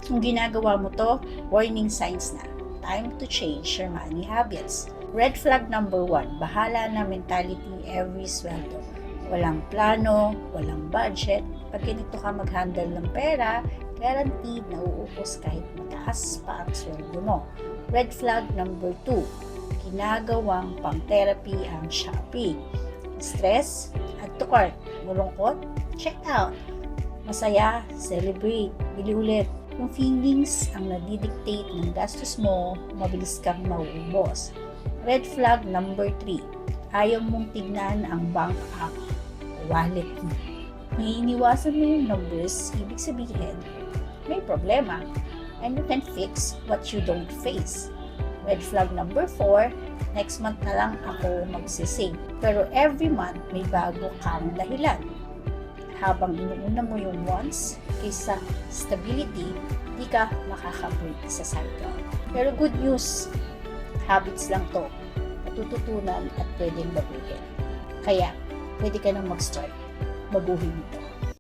Kung ginagawa mo to, warning signs na. Time to change your money habits. Red flag number 1, bahala na mentality every sweldo. Walang plano, walang budget. Pag ganito ka mag-handle ng pera, guaranteed na uupos kahit mataas pa ang sweldo mo. Red flag number 2, ginagawang pang-therapy ang shopping. Stress, add to cart. Malungkot, check out. Masaya, celebrate. Bili ulit. Yung feelings ang nadidictate ng gastos mo, mabilis kang mauubos. Red flag number 3, ayaw mong tignan ang bank app o wallet mo. Iniiwasan mo yung numbers, ibig sabihin, may problema, and you can fix what you don't face. Red flag number 4, next month na lang ako magsisave. Pero every month, may bago kang dahilan. Habang inuuna mo yung wants kaysa stability, di ka makaka-break sa cycle. Pero good news, habits lang to. Matututunan at pwedeng baguhin. Kaya, pwede ka nang mag-start. Baguhin ito.